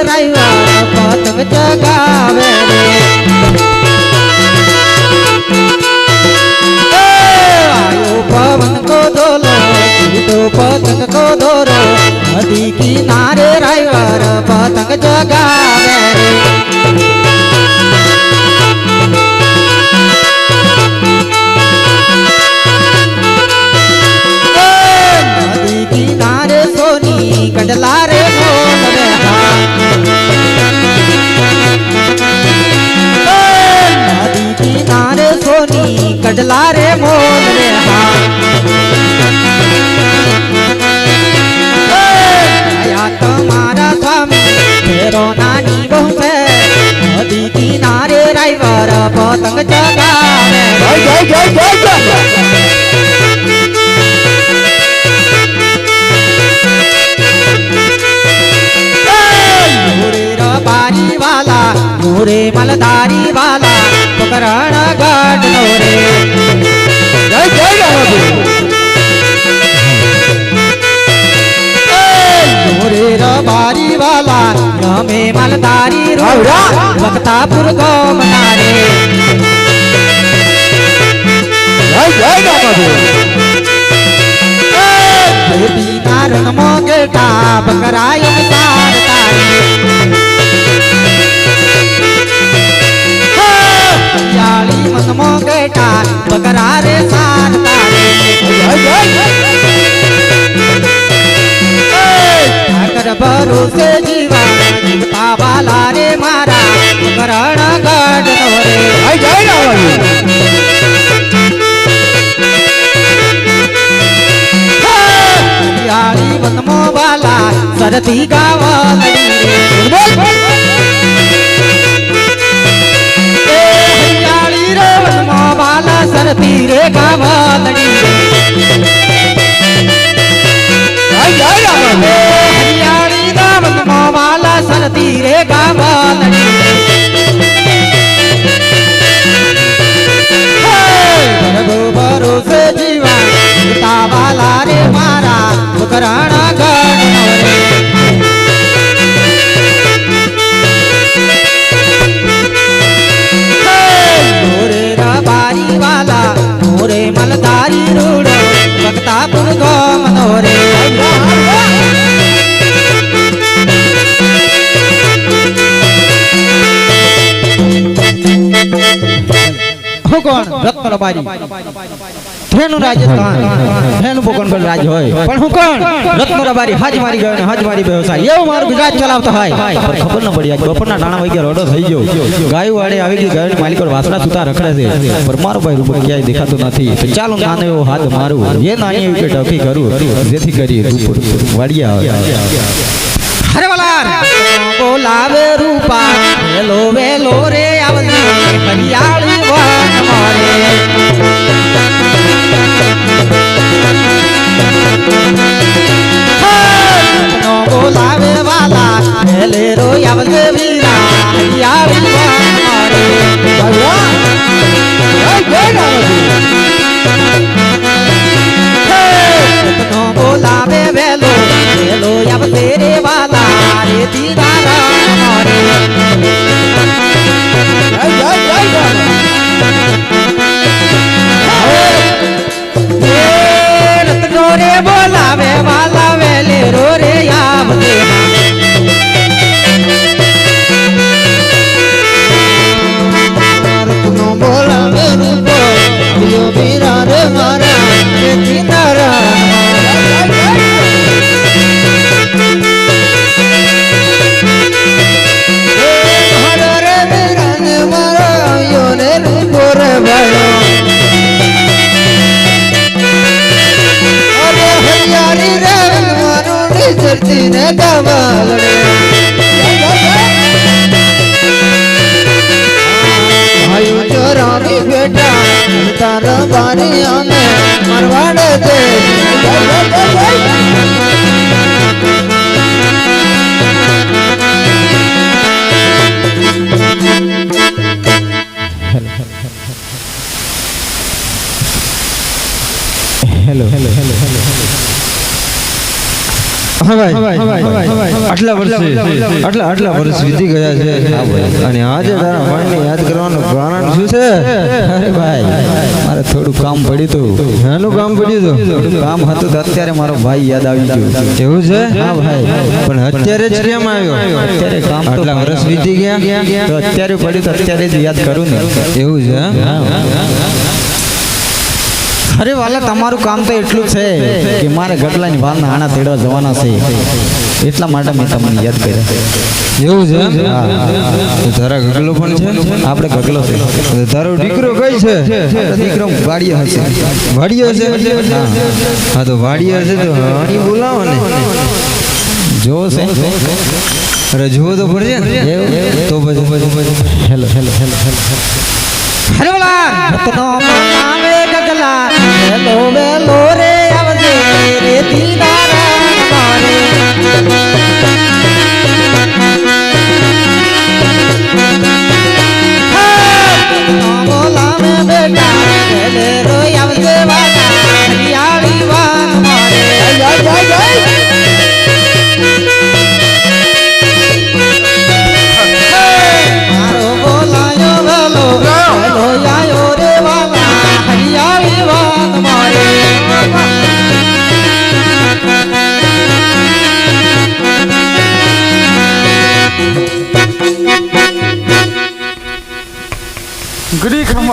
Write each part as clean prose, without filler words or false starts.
राइवर पतंग जगावे रे आयो पवन को दोलो तो पतंग को दोरो नदी किनारे राइवर पतंग जगावे रे नदी किनारे सोनी कंडला रे मोल रे नदी किनारे सोनी कंडला रे मोल रे तुम्हारा स्वामी फेरो नानी बहु से नदी किनारे राइवर पतंग जगावे बारी वाला मोरे मलदारी वाला पकड़न गढ़ नोरे मोरे बारी वाला नमे मलदारी रोड़ा वक्तापुर को मनारे बिना रंग मोगे का बकराय सार तारी याली मन मोगे का बकरा रे सार तारी ठाकर भरोसे जीवा जीवता वाला रे मारा करण गढ़ नोरे याली वनमो वाला सरती गावा याली रे वनमो वाला सरती रे गावा हरियाली वनमो वाला सरती रे गावा भरोसे जीवा वाला रे मारा करण गढ़ नोरे मोरे बारी वाला मोरे मलदारी रूड़ो वक्तापुर गो मनोरे कौन रत्न बारी धेनु राज धेनु बोकन बल राज होय पण हूं कोण रत्न बारी हाज मारी गयो ने हाज मारी व्यवसाय एव मार गुजरात चलावतो हाय पर खबर न पड़ी आज बपना दाણા वई गयो रोडो થઈ ગયો ગાય વાડે આવી ગઈ ગાય માલિક પર વાસડા સુતા રખડે છે પર મારો ભાઈ રૂપ ક્યાંય દેખાતો નથી તો ચાલો નાનો એવો હાથ મારું એ નાની એવી કે ટકી કરું જેથી કરી રૂપ વાડિયા હરે વાલાર બોલાવે રૂપા વેલો વેલો રે આવલી હરિયાળી વાન મારે નો બોલાવે વાલા વેલે રો આવલે વીરા હરિયાળી વાન મારે નો બોલાવે વેલો વેલો આવલે રે વાલા રે દીવારા મારે रत्नो रे बोलावे वाला वेले रो रे आवले रत्नो बोलावे रूपो यो वीरा रे मारा ये चिनारा चलती ने कमालड़े आयु चोरानी बेटा तारा बारी आने मरवाड़े दे hello hello hello hello hello હા ભાઈ આટલા વર્ષ વીતી ગયા છે અને આજે તારા ભાઈને યાદ કરવાનું કારણ શું છે? અરે ભાઈ મારે થોડું કામ પડ્યું હતું. નાનું કામ પડ્યું હતું. કામ હતું તો અત્યારે મારો ભાઈ યાદ આવી ગયો. એવું છે? હા ભાઈ. પણ અત્યારે જ કેમ આવ્યો? અત્યારે કામ તો આટલા વર્ષ વીતી ગયા તો અત્યારે પડ્યું તો અત્યારે જ યાદ કરું ને. એવું છે? અરે વાલા તમારું કામ તો એટલું છે કે મારે ગઢલાની વારના આણા તેડવા જવાના છે એટલા માટે મેં તમને યાદ કર્યા. એવું છે? તો તારા ગગલો પણ છે? આપણે ગગલો છે. તો તારો દીકરો કઈ છે? દીકરો વાડીયો હશે. વાડીયો છે? હા તો વાડીયો છે તો અહીં બોલાવો ને. જો છે અરે જુઓ તો પડશે ને. તો પછી હેલો હેલો હેલો હેલો વાલા રત્નો મનાવે ગગલા હેલો વેલો રે આવજે રે દીદારા મારે રત્નો બોલાવે બેટા હેલે રો આવજે વાલા હરિયાળી વાન મારે જય જય જય મારો બોલાયો વેલો વેલો આયો રે વાલા હરિયાળી વાન મારે गुडी खम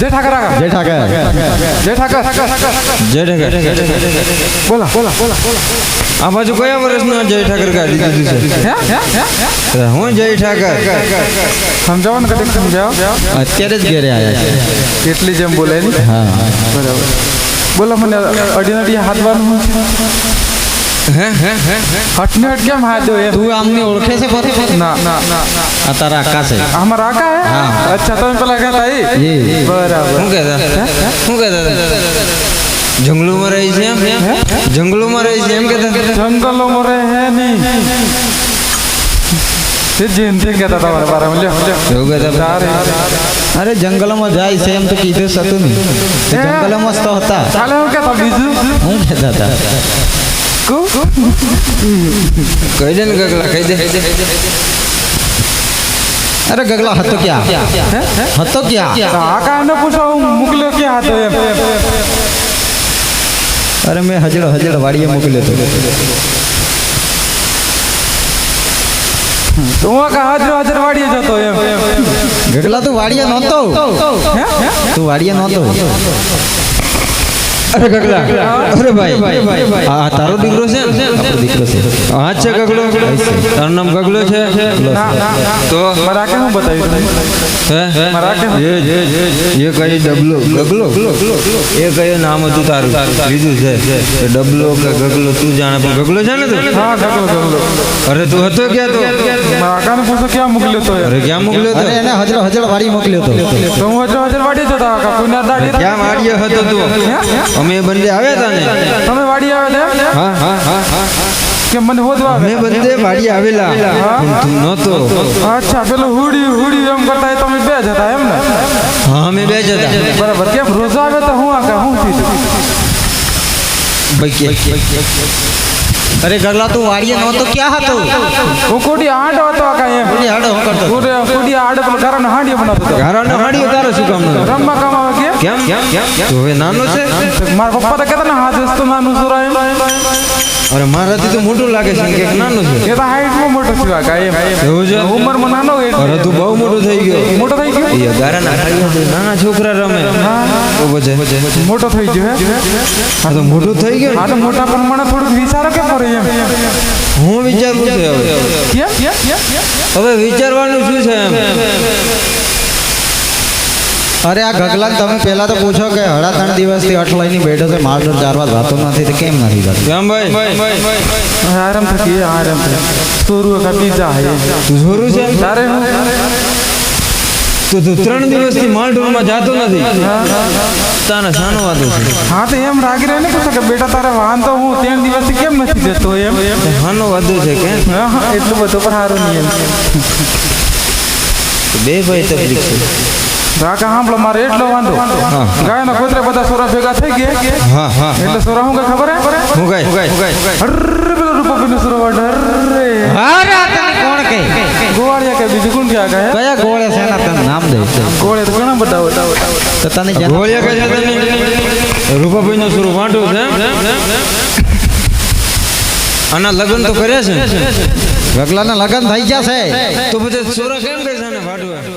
जय ठाकर જય ઠાકર जय ठाकर જય ઠાકર. बोला बोला આ બાજુ કયા વર્ષનો જય ઠાકર કાઢી દીધું છે? હું જય ઠાકર. समझाओ ना कदम समझाओ અત્યારે જ ઘરે આવ્યા છે. કેટલી જેમ બોલે ને હા બરાબર બોલો મને અડી નડી હાથવાનું હટને હટ કેમ હાથ દો તું આમને ઓળખે છે પોતે? ના ના ના આ તારા આકા છે. हमारा आका है हाँ। अच्छा तो पेला कहता है ये बराबर શું કહેતા જંગલોમાં રહી છે એમ? જંગલોમાં રહી છે એમ કહેતા? जंगलों में रहे नहीं ये जयंती कहता था हमारे बारे में ले એવું કહેતા? અરે જંગલોમાં જાય છે એમ તો કીધું જ હતું ને. તે જંગલોમાં જ તો હતા. चाले हम कहता बीजू હું કહેતા હતા કહી દે ને ગગલા, કહી દે. અરે ગગલા હતો ક્યાં? હતો ક્યાં? आका ने पूछा मुकलो क्या हाथ है અરે મેં હજડો વાડીએ મોકલ્યો હતો. तो वहाँ का हाजिर हाजिर वाड़िए जातो है ગગલા તું વાડીએ નહોતો. તું વાડીએ નહોતો. અરે ગગલા, અરે ભાઈ, આ તારો દીકરો છે ને? આપણો દીકરો છે. હા છે ગગલો. તારું નામ ગગલો છે? ना ना તો मरा के हूँ बताइए હે? मरा के એ કઈ ડબલો ગગલો એ કયું નામ હતું તારું? બીજું છે એ ડબલો કે ગગલો તું જાણે, પણ ગગલો છે ને તું? हाँ गगलो गगलो અરે તું હતો ક્યાં તો? मरा आका ने पूछा क्या मुकलो तो અરે ક્યાં મોકલ્યો અરે તો? એને હજડો વાડી મોકલ્યો હતો. तो હું હાજર હાજર વાડી જતા આકા કોઈ ના દાડી ક્યાં વાડીએ હતો તું? અમે બંને આવ્યા હતા ને? તમે વાડી આવ્યા ને હા હા હા હા, કે મને હોદવા અમે બંને વાડીએ આવેલા પણ તું નહોતો. અચ્છા પેલો હુડી હુડી એમ કરતા એ તમે બે જતા એમ ને હા અમે બે જ હતા. બરાબર કેમ રોજ આવે તો હું આકા હું થયું ભાઈ કે અરે ગગલા તું વાડીએ નહોતો ક્યાં હતો? હું કોડી આડો હતો આકા એમ કોડી આડો હું કરતો? કોડી આડો પેલો ઘરાનો હાંડી બનાવતો હતો ઘરાનો હાડીઓ તારો શું કામ નો? રમવા કામ આવે કે કેમ તો હવે નાનો છે? મારા પપ્પા તો કહેતા ને હાથ વસ્તુ નાનું સુરાય અરે મારાથી તો મોટું લાગે છે કે નાનું છે? એ તો હાઈટમાં મોટો થયો આકા એમ એવું છે? ઉંમરમાં નાનો અરે તું બહુ મોટું થઈ ગયો. મોટો થઈ ગયો એ ગારાના ખાડીઓ તો નાના છોકરા રમે તો પછી મોટો થઈ ગયો હે આ તો મોટું થઈ ગયું. આ તો મોટા પ્રમાણે થોડુંક વિચારો કે પડે એમ હું વિચારું છું હવે હવે વિચારવાનું શું છે એમ? અરે આ ગગલા તમે પહેલા તો પૂછો કે હડા 3 દિવસથી અઠ લઈને બેઠો છે, માલ ઢોર ચારવા જાતો નથી તો કેમ નથી જતો? કેમ ભાઈ? आराम से आराम से सोरू का पिज्जा है તું જોરું છે? तारे તો તું 3 દિવસથી માલઢોરમાં જાતો નથી? તારા શાનો વાંધો છે? हाँ तो एम रागी रहे पूछो कि बेटा तारे वाहन तो हूँ 3 दिवस केम नहीं देतो एम શાનો વાંધો છે કે? हाँ એટલું બધું પણ સારું નહીં તો બે ભાઈ તકલીફ છે. રાકા સાંભળો મારે એટલો વાંધો ગાયના કૂતરા બધા સોરા ભેગા થઈ ગયા હા હા એટલે સોરા હું કઈ ખબર હે હું ગાય હર્ર ભાભીનો સુરો રે હારા તને કોણ કહે ગોવાળિયા કે બીજું કોણ ક્યાં કહે કયા ગોળે છે એના તને નામ દે ગોળે તો ઘણા બધા હોય તો તને ગોળિયા કહે છે તને રૂપાભાઈનો સુરો વાંઢો છે આના લગ્ન તો કર્યા છે ગગલાના લગ્ન થઈ ગયા છે તો પછી સુરા કેમ કહે છે ને વાંઢો